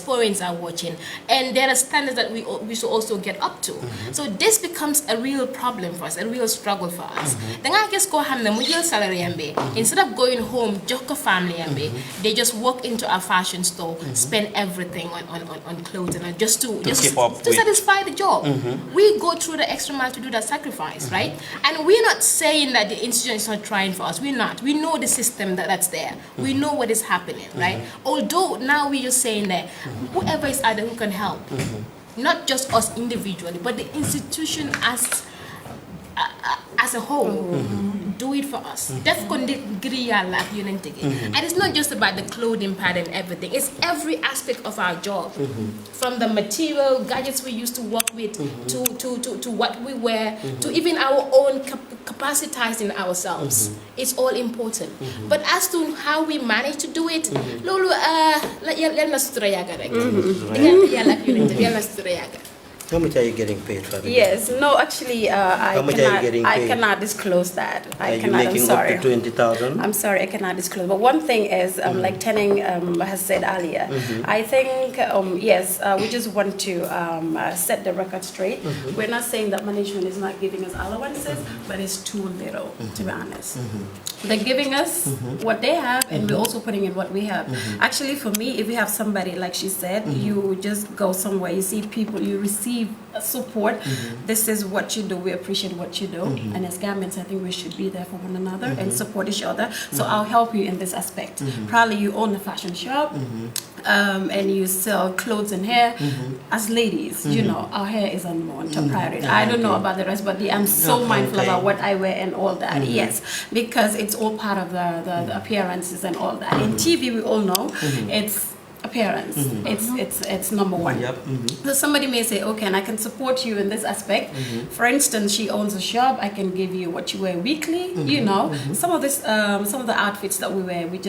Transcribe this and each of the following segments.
diasporans are watching, and there are standards that we should also get up to. So this becomes a real problem for us, a real struggle for us. Instead of going home, joko family they just walk into a fashion store, spend everything on clothes and just to satisfy the job. We go through the extra mile to do that sacrifice, right? And we're not saying that the institution is not trying for us. We're not. We know the system that's there. We know what is happening, right? Although now we're just saying that whoever is out there who can help, not just us individually, but the institution as a whole, do it for us. And it's not just about the clothing pattern and everything. It's every aspect of our job, from the material gadgets we used to work with, to what we wear, to even our own capacitizing ourselves. It's all important. But as to how we manage to do it, how much are you getting paid for it? Yes, no, actually, I cannot disclose that. I'm sorry. Up to 20,000? I'm sorry, I cannot disclose. But one thing is, like Teneng has said earlier, I think, yes, we just want to set the record straight. We're not saying that management is not giving us allowances, but it's too little, to be honest. They're giving us what they have, and we're also putting in what we have. Actually, for me, if you have somebody, like she said, you just go somewhere, you see people, you receive support. This is what you do. We appreciate what you do. And as Gambians, I think we should be there for one another and support each other. So I'll help you in this aspect. Probably you own a fashion shop, and you sell clothes and hair. As ladies, you know, our hair is on top priority. I don't know about the rest, but I'm so mindful about what I wear and all that. Yes, because it's all part of the appearances and all that. In TV, we all know it's appearance. It's number one. So somebody may say, okay, and I can support you in this aspect. For instance, she owns a shop. I can give you what you wear weekly. You know, some of the outfits that we wear, they've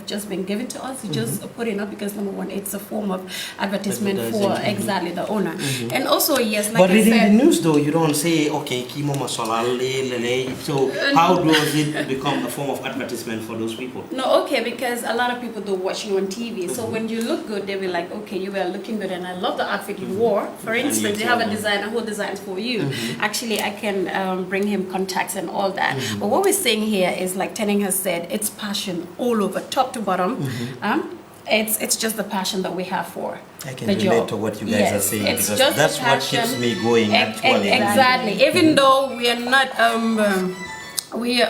just been given to us. You just put it up because number one, it's a form of advertisement for exactly the owner. And also, yes, like but I reading said, the news though, you don't say, okay, Kimoma Solale. So how does it become a form of advertisement for those people? No, okay, because a lot of people do watch you on TV. So when you look good, they will like, okay, you were looking good and I love the outfit you wore. For instance, you have a designer who designs for you. Actually, I can bring him contacts and all that. But what we're saying here is, like Teneng has said, it's passion all over, top to bottom. It's just the passion that we have for I can the relate job. to what you guys are saying, it's because just that's what keeps me going actually. Exactly. Even though we are not we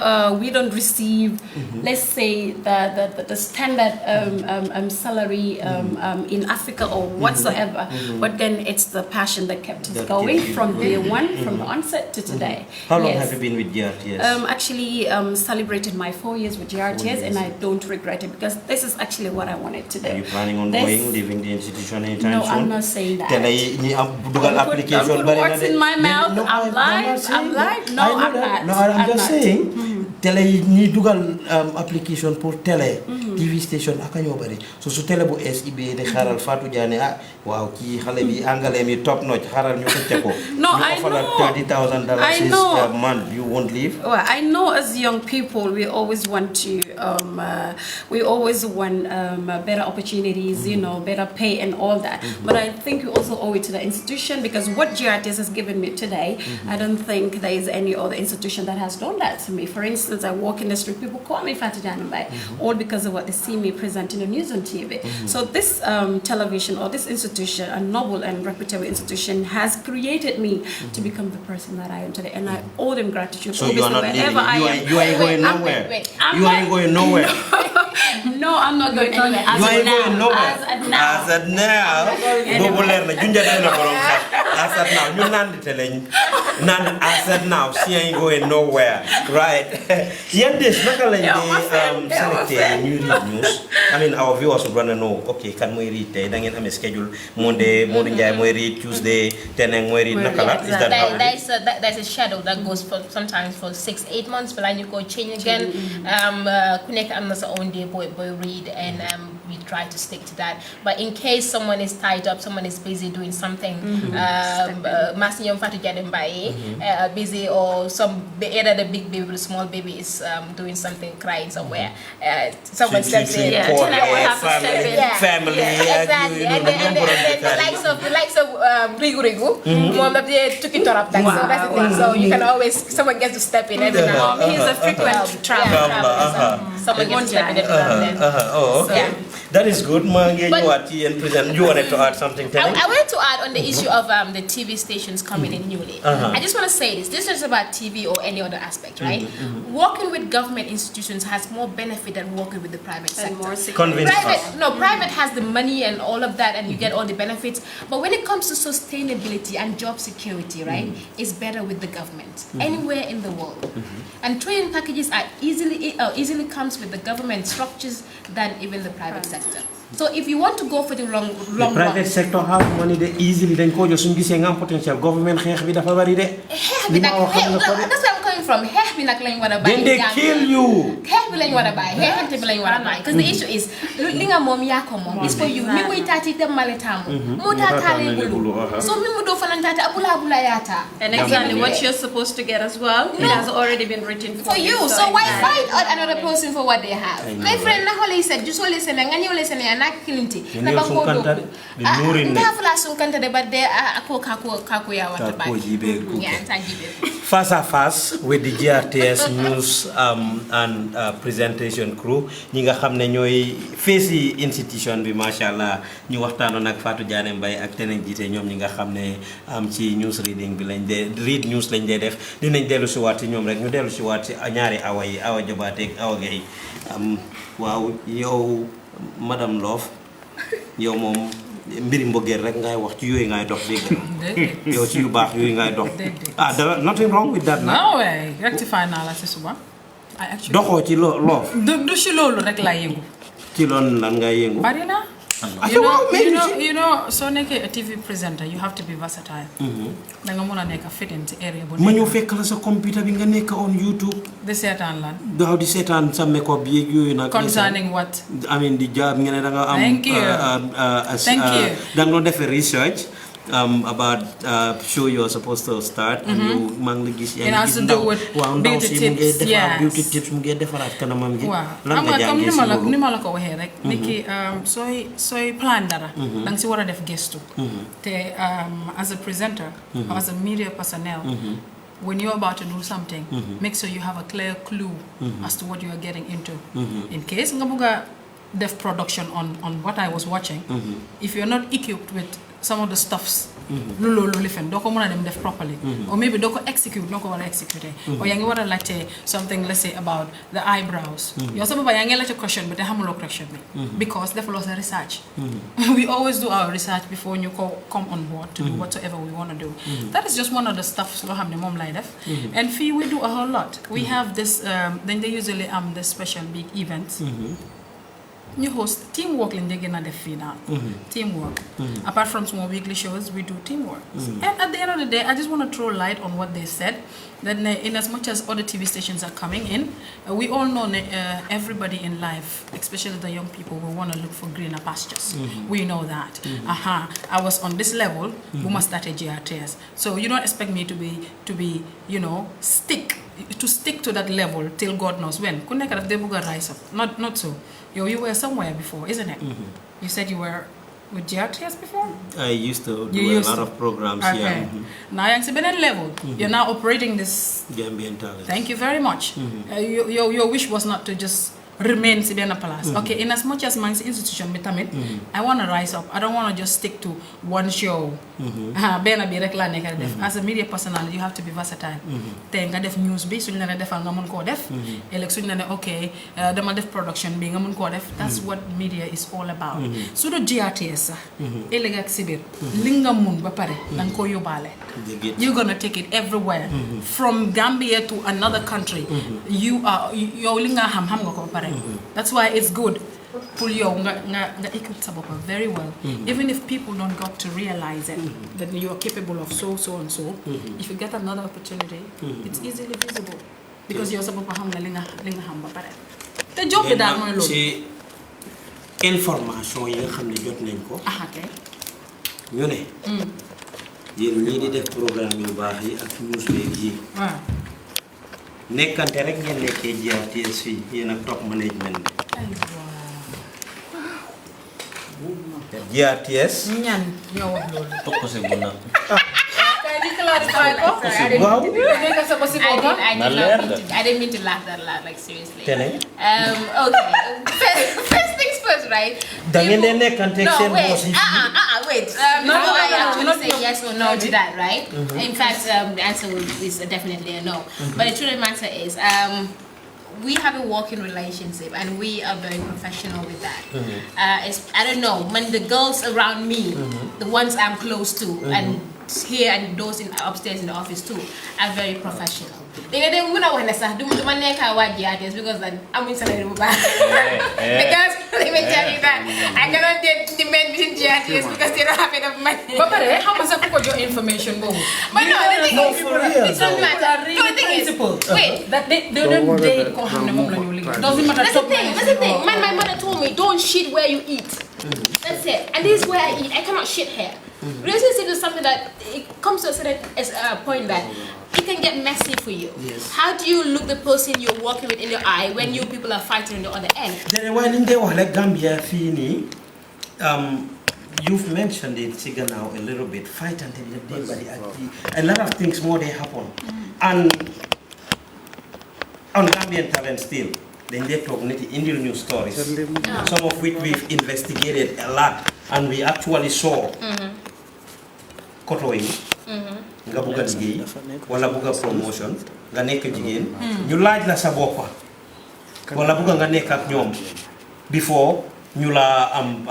don't receive, let's say, the standard salary in Africa or whatsoever, but then it's the passion that kept us going from day one, from the onset to today. How long have you been with GRTS? Actually, celebrated my 4 years with GRTS, and I don't regret it because this is actually what I wanted to do. Are you planning on leaving the institution anytime no, soon? No, I'm not saying that. Put words in my mouth. No, I'm lying. I'm lying. No, I'm not. No, I'm just saying. Tele ni dugal application pour tele TV station akanyo bari so tele bu SIB ne xaral Fatou Diané waaw ki xalé bi angalé mi top notch xaral ñu ko no, I know. $30,000 a month, you won't leave? Well, I know as young people we always want to better opportunities, you know, better pay and all that. But I think we also owe it to the institution, because what GRTS has given me today, I don't think there is any other institution that has done that to me. For instance, I walk in the street, people call me Fatou Diané, all because of what they see me presenting the news on TV. So this television or this institution, a noble and reputable institution, has created me to become the person that I am today, and I owe them gratitude. So you are not leaving. You ain't going nowhere. You ain't going nowhere. No, I'm not going anywhere. You ain't going nowhere. As at now. As at now. You nan as at now. She ain't going nowhere. Right. Yandis, news. I mean, our viewers would want to know, okay, can we read today? Then I'm schedule Monday, read Tuesday, Teneng read Nakala. Is that how there's a shadow that goes for sometimes for 6-8 months, but then you go change again. Kunek I'm own day boy read, and we try to stick to that. But in case someone is tied up, someone is busy doing something, busy, or either the big baby or the small baby is doing something, crying somewhere, someone steps in. Family. Exactly. And then the likes of Rigu Rigu, mom up there took it up. So that's the thing. So you can always, someone gets to step in every now and then. He's a frequent traveler. Someone gets to step in every now and then. Oh, okay. So, that is good. You wanted to add something? I wanted to add on the issue of the TV stations coming in newly. I just want to say this is just about TV or any other aspect, right? Working with government institutions has more benefit than working with the private sector. Private has the money and all of that, and you get all the benefits. But when it comes to sustainability and job security, right, it's better with the government anywhere in the world. And training packages are easily comes with the government structures than even the private sector. So if you want to go for the long run, private sector have money they easily then call you some potential government that's where I'm coming from. Then they kill you. Because the issue is it's for you. And exactly what you're supposed to get as well, it has already been written for you. So why fight another person for what they have? My friend Naholi said, just listen and you listen and I kill Face à face with the GRTS news and presentation crew ñi nga xamne ñoy face institution bi machallah ñu waxtanon ak Fatou Diané Mbaye ak teneen jité ñom ñi nga xamne ci news reading bi lañ read news lañ def dinañ delu ci wat ñom rek ñu delu ci wat ci ñaari awa yi awa jobaté ak awa gay waaw yow madame Love yow mom mbiri mbogel rek ngay wax ci yoy ngay dox deg yow ci yu bax yoy ngay dox there nothing wrong with that no way rectify na la ci suba I actually doxo ci Love du ci lolu rek la yengu ci lon lan ngay yengu bari na you know so nekk a TV presenter you have to be versatile da nga mëna nekk fit in area bu ma ñu fekk la sa computer bi nga nekk on YouTube de setan lan daw di setan sa makeup bi ak yoy nak concerning what I mean di job ngene da nga am thank you da nga def research about show you're supposed to start and you mang la gis and has to do with beauty tips mu ngi defarat kanamam gi lan nga jangé ni ma la ko waxé rek niki soy plan dara dang ci wara def gestu te as a presenter or as a media personnel when you're about to do something make sure you have a clear clue as to what you are getting into in case nga buga def production on what I was watching if you're not equipped with some of the stuffs lulu lifen doko muna dem def properly or maybe doko execute noko wala execute or yangi wara latte something let's say about the eyebrows yo sababa yangi latte question but hamulo question because def lots of research we always do our research before you come on board to do whatever we want to do that is just one of the stuffs lo xamne mom lay def and fee we do a whole lot we have this then they usually the special big events you host teamwork in the final teamwork apart from small weekly shows we do teamwork and at the end of the day I just want to throw light on what they said that in as much as other TV stations are coming in we all know everybody in life especially the young people will want to look for greener pastures we know that I was on this level we must start a GRTS so you don't expect me to be you know stick to that level till God knows when ku nek daf de buga rise up not so you were somewhere before isn't it you said you were with GRTS before I used to do a lot of programs okay. Now you're at a level you're now operating this Gambian talent thank you very much your wish was not to just remain in a palace okay in as much as my institution I want to rise up I don't want to just stick to one show as a media personality you have to be versatile te nga def news bi suñ la ne defal nga mën ko def elek suñ la ne okay dama def production bi nga mën ko def that's what media is all about so do GRTS elek ak sibir li nga mën ba pare dang ko yobale you're going to take it everywhere from Gambia to another country you are yow li nga xam nga ko pare that's why it's good pull your equip very well even if people don't got to realize it that you are capable of so and so if you get another opportunity it's easily visible because you're supposed to xam li nga xam ba pare te job bi daal mooy loolu information yi nga xam ne jot nañ ko. Okay. ñu ne. yéen ñii di def programme yu baax yi ak news yi. nekkante rek ngeen nekkee GRTS fii yéen ak top management bi. GRTS. ñan ñoo wax loolu. topp ko si guna. Can you clarify ko? Wow. I didn't mean to laugh that loud, like seriously. Tene. Okay. First things first, right? Da ngeen di nekkante ak seen boss yi. Wait. No, I no, actually say yes or no to that, right? In fact, the answer is definitely a no. But the truth of the matter is, we have a working relationship and we are very professional with that. I don't know, when the girls around me, the ones I'm close to, and here and those upstairs in the office too, are very professional. They don't want to say, do my neck because I'm in salary. Because let me tell you that I cannot demand between GRTS because they don't have enough money. But how much I put your information, Bo? But no, the thing is, it's not matter. No, the thing is, wait, that they don't date. Doesn't matter. That's the thing. That's the thing. My mother told me, don't shit where you eat. That's it. And this is where I eat. I cannot shit here. Relationship is something that it comes to a certain point that it can get messy for you. Yes. How do you look the person you're working with in your eye when you people are fighting on the other end? Then why didn't they want like Gambia fini? You've mentioned it, Siga, now a little bit. Fight until the day, but a lot of things more they happen. And on Gambian talent still, then they talk Indian news stories. Some of which we've investigated a lot, and we actually saw. Kotoy nga bëgg a liggéey wala bëgg a promotion nga nekk jigéen ñu laaj la sa boppa wala bëgg nga nekk ak ñoom before ñu la am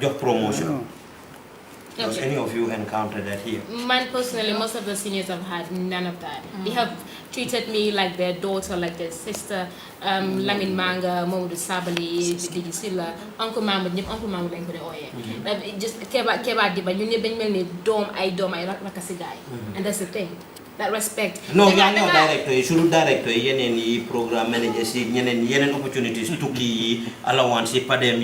job promotion. Does any of you encounter that here? Mine personally, most of the seniors have had none of that. They have treated me like their daughter, like their sister. Lamin Manga, Momodu Sabali, Didi Silla, Uncle Mahmoud, Uncle Mahmoud, like the oil. Just Keba Diba, you never made dome, I like a cigar. And that's the thing. That respect. No, you're not director. You should director. Any program managers, any opportunities to key allowance, padem,